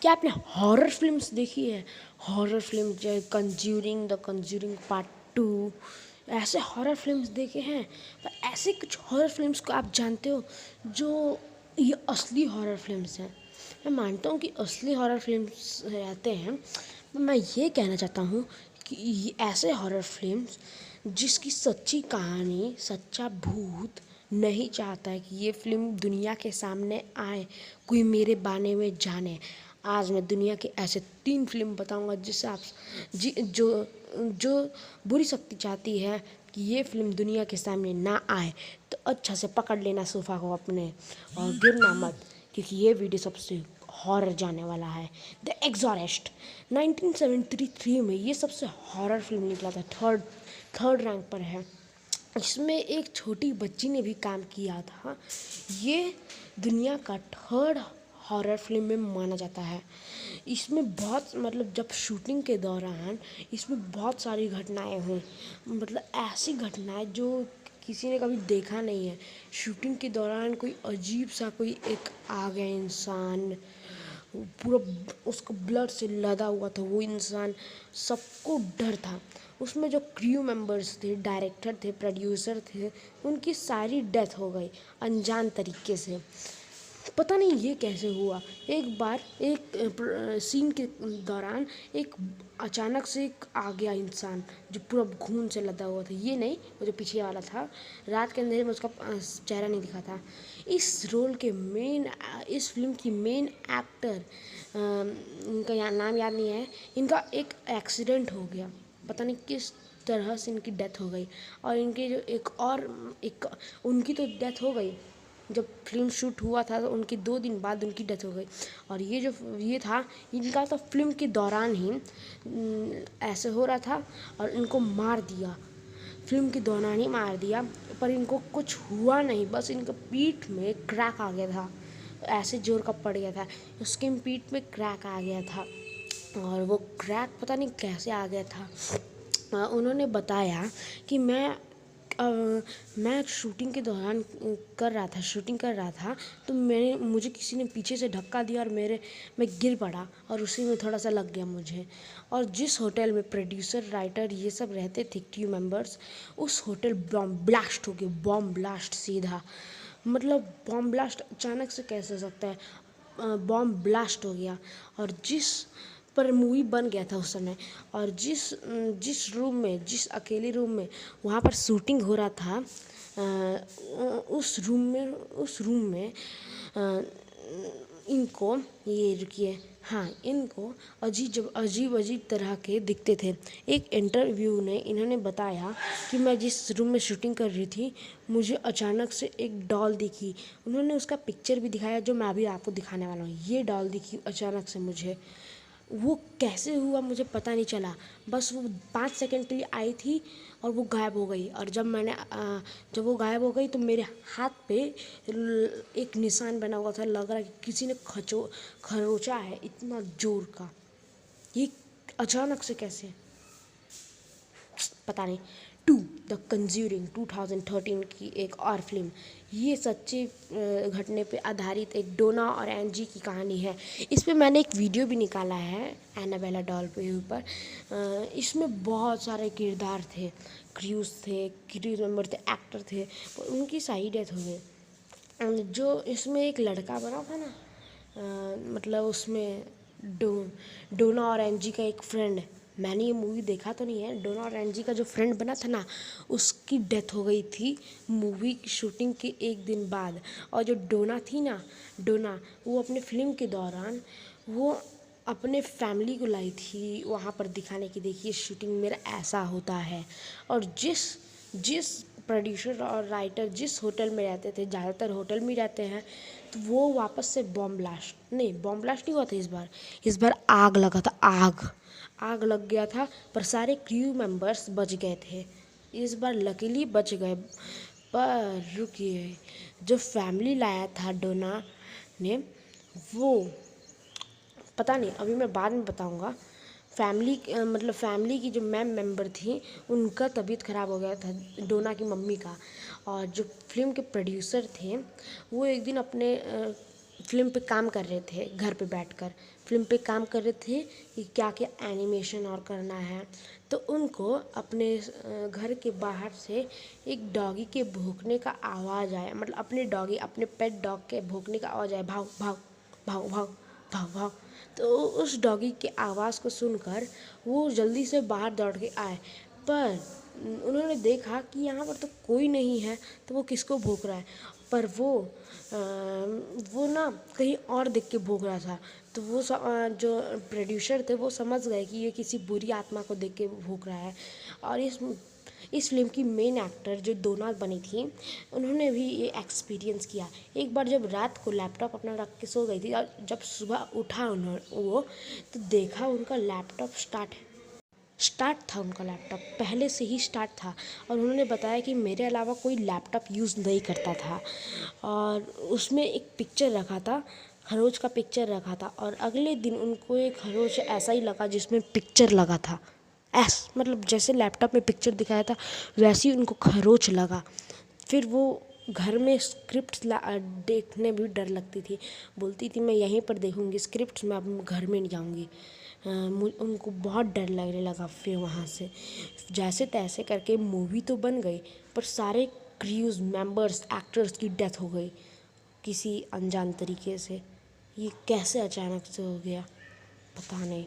क्या आपने horror films देखी है? हॉरर फिल्म जैसे कंज्यूरिंग, द कंज्यूरिंग पार्ट 2, ऐसे हॉरर फिल्म्स देखे हैं? पर ऐसे कुछ हॉरर फिल्म्स को आप जानते हो जो ये असली हॉरर फिल्म्स हैं? मैं मानता हूँ कि असली हॉरर फिल्म्स रहते हैं, पर मैं ये कहना चाहता हूँ कि ये ऐसे हॉरर फिल्म्स जिसकी सच्ची कहानी, सच्चा भूत नहीं चाहता है कि ये फिल्म दुनिया के सामने आए, कोई मेरे बारे में जाने। आज मैं दुनिया के ऐसे 3 फिल्म बताऊंगा जिससे आप जी जो जो बुरी शक्ति चाहती है कि ये फिल्म दुनिया के सामने ना आए, तो अच्छा से पकड़ लेना सोफ़ा को अपने और गिरना मत, क्योंकि ये वीडियो सबसे हॉरर जाने वाला है। द एग्जॉरेस्ट 1973 में ये सबसे हॉरर फिल्म निकला था, थर्ड रैंक पर है। इसमें एक छोटी बच्ची ने भी काम किया था। ये दुनिया का थर्ड हॉरर फिल्म में माना जाता है। इसमें बहुत मतलब जब शूटिंग के दौरान इसमें बहुत सारी घटनाएं हुई, मतलब ऐसी घटनाएं जो किसी ने कभी देखा नहीं है। शूटिंग के दौरान कोई अजीब सा कोई एक आ गया इंसान, पूरा उसको ब्लड से लदा हुआ था वो इंसान, सबको डर था। उसमें जो क्रू मेंबर्स थे, डायरेक्टर थे, प्रोड्यूसर थे, उनकी सारी डेथ हो गई अनजान तरीके से। पता नहीं ये कैसे हुआ। एक बार एक सीन के दौरान एक अचानक से एक आ गया इंसान जो पूरा खून से लदा हुआ था। ये नहीं, वो जो पीछे वाला था, रात के अंधेरे में उसका चेहरा नहीं दिखा था। इस रोल के मेन, इस फिल्म की मेन एक्टर, इनका नाम याद नहीं है, इनका एक एक्सीडेंट हो गया, पता नहीं किस तरह से इनकी डेथ हो गई। और इनके जो एक उनकी तो डेथ हो गई, जब फिल्म शूट हुआ था तो उनके 2 दिन बाद उनकी डेथ हो गई। और ये जो ये था, इनका तो फिल्म के दौरान ही ऐसे हो रहा था और इनको मार दिया, फिल्म के दौरान ही मार दिया। पर इनको कुछ हुआ नहीं, बस इनके पीठ में क्रैक आ गया था, ऐसे जोर का पड़ गया था, उसके पीठ में क्रैक आ गया था। और वो क्रैक पता नहीं कैसे आ गया था। उन्होंने बताया कि मैं शूटिंग के दौरान शूटिंग कर रहा था, तो मुझे किसी ने पीछे से धक्का दिया और मैं गिर पड़ा और उसी में थोड़ा सा लग गया मुझे। और जिस होटल में प्रोड्यूसर, राइटर ये सब रहते थे, क्रू मेंबर्स, उस होटल बॉम्ब ब्लास्ट हो गया, बॉम्ब ब्लास्ट सीधा। मतलब बॉम्ब ब्लास्ट अचानक से कैसे हो सकता है? बॉम्ब ब्लास्ट हो गया और जिस पर मूवी बन गया था उस समय। और जिस रूम में, जिस अकेले रूम में वहाँ पर शूटिंग हो रहा था, उस रूम में इनको, ये रुकिए, हाँ, इनको अजीब अजीब तरह के दिखते थे। एक इंटरव्यू ने इन्होंने बताया कि मैं जिस रूम में शूटिंग कर रही थी, मुझे अचानक से एक डॉल दिखी। उन्होंने उसका पिक्चर भी दिखाया जो मैं अभी आपको दिखाने वाला हूँ। ये डॉल दिखी अचानक से मुझे, वो कैसे हुआ मुझे पता नहीं चला, बस वो 5 सेकंड के लिए आई थी और वो गायब हो गई। और जब वो गायब हो गई तो मेरे हाथ पे एक निशान बना हुआ था, लग रहा है कि किसी ने खरोचा है इतना जोर का। ये अचानक से कैसे, पता नहीं। 2 द कंज्यूरिंग 2013 की एक और फिल्म, ये सच्चे घटने पे आधारित एक डोना और एंजी की कहानी है। इस पे मैंने एक वीडियो भी निकाला है एनाबेला डॉल पे ऊपर। इसमें बहुत सारे किरदार थे, क्रूज मेंबर थे, एक्टर थे, पर उनकी सही डेथ हो गई। जो इसमें एक लड़का बना था ना, मतलब उसमें डोना और एंजी का एक फ्रेंड, मैंने ये मूवी देखा तो नहीं है, डोना और एंजी का जो फ्रेंड बना था ना, उसकी डेथ हो गई थी मूवी की शूटिंग के 1 दिन बाद। और जो डोना थी ना, डोना, वो अपने फिल्म के दौरान वो अपने फैमिली को लाई थी वहाँ पर दिखाने की, देखिए शूटिंग मेरा ऐसा होता है। और जिस जिस प्रोड्यूसर और राइटर जिस होटल में रहते थे, ज़्यादातर होटल में रहते हैं, तो वो वापस से बॉम्ब ब्लास्ट नहीं हुआ था इस बार आग लगा था, आग लग गया था, पर सारे क्रू मेंबर्स बच गए थे, इस बार लकीली बच गए। पर रुकिए, जो फैमिली लाया था डोना ने, वो पता नहीं, अभी मैं बाद में बताऊंगा। मतलब फैमिली की जो मैम मेंबर थी, उनका तबीयत ख़राब हो गया था, डोना की मम्मी का। और जो फिल्म के प्रोड्यूसर थे, वो एक दिन अपने फ़िल्म पे काम कर रहे थे घर पे बैठकर, फ़िल्म पे काम कर रहे थे कि क्या क्या एनिमेशन और करना है। तो उनको अपने घर के बाहर से एक डॉगी के भौंकने का आवाज़ आया, मतलब अपने पेट डॉग के भौंकने का आवाज़ आया, भाव भाव भाव भाव भाव भाव। तो उस डॉगी की आवाज़ को सुनकर वो जल्दी से बाहर दौड़ के आए, पर उन्होंने देखा कि यहाँ पर तो कोई नहीं है, तो वो किसको भौंक रहा है। पर वो ना कहीं और देख के भौंक रहा था। तो जो प्रोड्यूसर थे वो समझ गए कि ये किसी बुरी आत्मा को देख के भौंक रहा है। और इस फिल्म की मेन एक्टर जो डोना बनी थी, उन्होंने भी ये एक्सपीरियंस किया। एक बार जब रात को लैपटॉप अपना रख के सो गई थी और जब सुबह उठा वो तो देखा उनका लैपटॉप स्टार्ट था, उनका लैपटॉप पहले से ही स्टार्ट था। और उन्होंने बताया कि मेरे अलावा कोई लैपटॉप यूज़ नहीं करता था। और उसमें एक पिक्चर रखा था, खरोच का पिक्चर रखा था। और अगले दिन उनको एक खरोच ऐसा ही लगा जिसमें पिक्चर लगा था, मतलब जैसे लैपटॉप में पिक्चर दिखाया था वैसे ही उनको खरोच लगा। फिर वो घर में स्क्रिप्ट देखने भी डर लगती थी, बोलती थी मैं यहीं पर देखूंगी स्क्रिप्ट, मैं अब घर में नहीं जाऊंगी। उनको बहुत डर लगने लगा। फिर वहाँ से जैसे तैसे करके मूवी तो बन गई, पर सारे क्रूज मेंबर्स एक्टर्स की डेथ हो गई किसी अनजान तरीके से। ये कैसे अचानक से हो गया पता नहीं।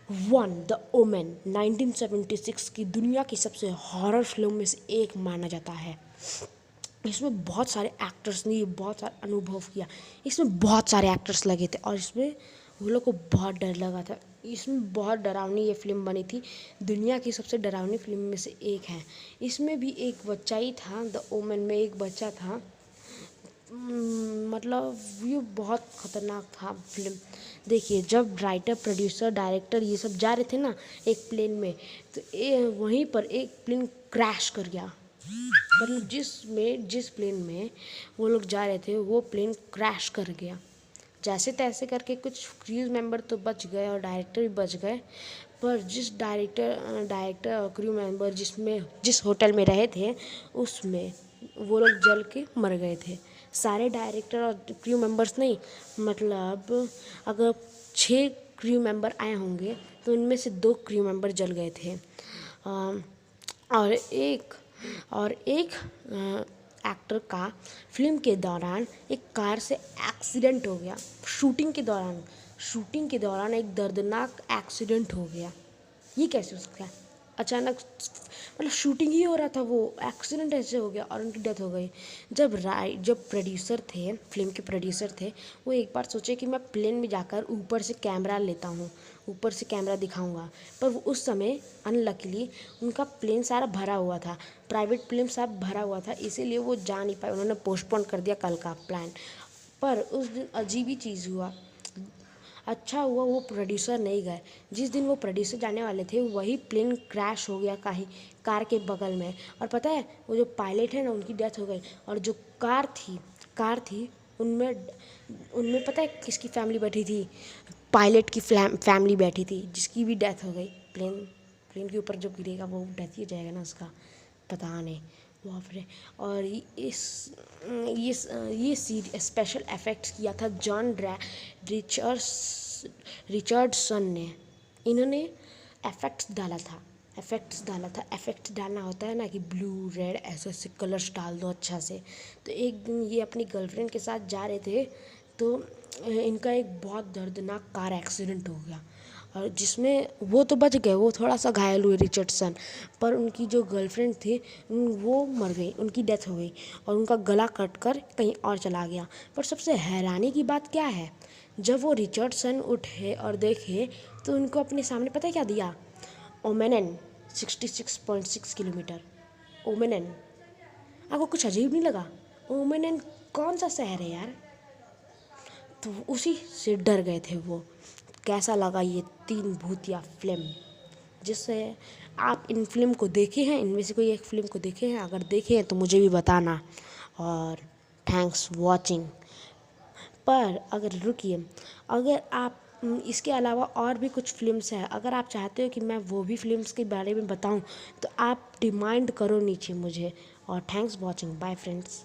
द ओमेन 1976 की दुनिया की सबसे हॉरर फिल्म में से एक माना जाता है। इसमें बहुत सारे एक्टर्स ने बहुत सारा अनुभव किया। इसमें बहुत सारे एक्टर्स लगे थे और इसमें वो लोग को बहुत डर लगा था। इसमें बहुत डरावनी ये फिल्म बनी थी, दुनिया की सबसे डरावनी फिल्म में से एक है। इसमें भी एक बच्चा ही था, द ओमेन में एक बच्चा था। मतलब ये बहुत ख़तरनाक था फिल्म। देखिए जब राइटर प्रोड्यूसर डायरेक्टर ये सब जा रहे थे ना एक प्लेन में, तो वहीं पर एक प्लेन क्रैश कर गया। मतलब जिस प्लेन में वो लोग जा रहे थे वो प्लेन क्रैश कर गया। जैसे तैसे करके कुछ क्रू मेंबर तो बच गए और डायरेक्टर भी बच गए, पर डायरेक्टर और क्रू मेंबर जिस होटल में रहे थे उसमें वो लोग जल के मर गए थे। सारे डायरेक्टर और क्रू मेंबर्स नहीं, मतलब अगर 6 क्रू मेंबर आए होंगे तो उनमें से 2 क्रू मेंबर जल गए थे। और एक एक्टर का फिल्म के दौरान एक कार से एक्सीडेंट हो गया। शूटिंग के दौरान एक दर्दनाक एक्सीडेंट हो गया। ये कैसे हो सकता है अचानक, मतलब शूटिंग ही हो रहा था, वो एक्सीडेंट ऐसे हो गया और उनकी डेथ हो गई। जब प्रोड्यूसर थे, फिल्म के प्रोड्यूसर थे, वो एक बार सोचे कि मैं प्लेन में जाकर ऊपर से कैमरा लेता हूँ, ऊपर से कैमरा दिखाऊंगा। पर वो उस समय अनलकीली उनका प्लेन सारा भरा हुआ था, प्राइवेट प्लेन सब भरा हुआ था, इसीलिए वो जा नहीं पाए। उन्होंने पोस्टपोन कर दिया कल का प्लान। पर उस दिन अजीब ही चीज़ हुआ। अच्छा हुआ वो प्रोड्यूसर नहीं गए। जिस दिन वो प्रोड्यूसर जाने वाले थे वही प्लेन क्रैश हो गया कहीं कार के बगल में। और पता है वो जो पायलट है ना उनकी डेथ हो गई। और जो कार थी उनमें उनमें पता है किसकी फैमिली बैठी थी? पायलट की फैमिली बैठी थी, जिसकी भी डेथ हो गई। प्लेन के ऊपर जो गिरेगा वो डेथ ही हो जाएगा ना उसका, पता नहीं। बाप रे। और ये स्पेशल इफेक्ट्स किया था रिचर्डसन ने। इन्होंने इफेक्ट्स डाला था। इफेक्ट्स डालना होता है ना कि ब्लू रेड ऐसे ऐसे कलर्स डाल दो अच्छा से। तो एक दिन ये अपनी गर्लफ्रेंड के साथ जा रहे थे, तो इनका एक बहुत दर्दनाक कार एक्सीडेंट हो गया। और जिसमें वो तो बच गए, वो थोड़ा सा घायल हुए रिचर्डसन, पर उनकी जो गर्लफ्रेंड थी वो मर गई, उनकी डेथ हो गई और उनका गला कट कर कहीं और चला गया। पर सबसे हैरानी की बात क्या है, जब वो रिचर्डसन उठे और देखे तो उनको अपने सामने पता है क्या दिया? ओमेनन 66.6 किलोमीटर। ओमेनन, आपको कुछ अजीब नहीं लगा? ओमेनन कौन सा शहर है यार? तो उसी से डर गए थे वो। कैसा लगा ये 3 भूतिया फिल्म? जिससे आप इन फिल्म को देखे हैं, इनमें से कोई एक फिल्म को देखे हैं? अगर देखे हैं तो मुझे भी बताना। और थैंक्स वॉचिंग। पर अगर रुकिए, अगर आप इसके अलावा और भी कुछ फिल्म्स हैं, अगर आप चाहते हो कि मैं वो भी फिल्म्स के बारे में बताऊं तो आप डिमांड करो नीचे मुझे। और थैंक्स वॉचिंग, बाय फ्रेंड्स।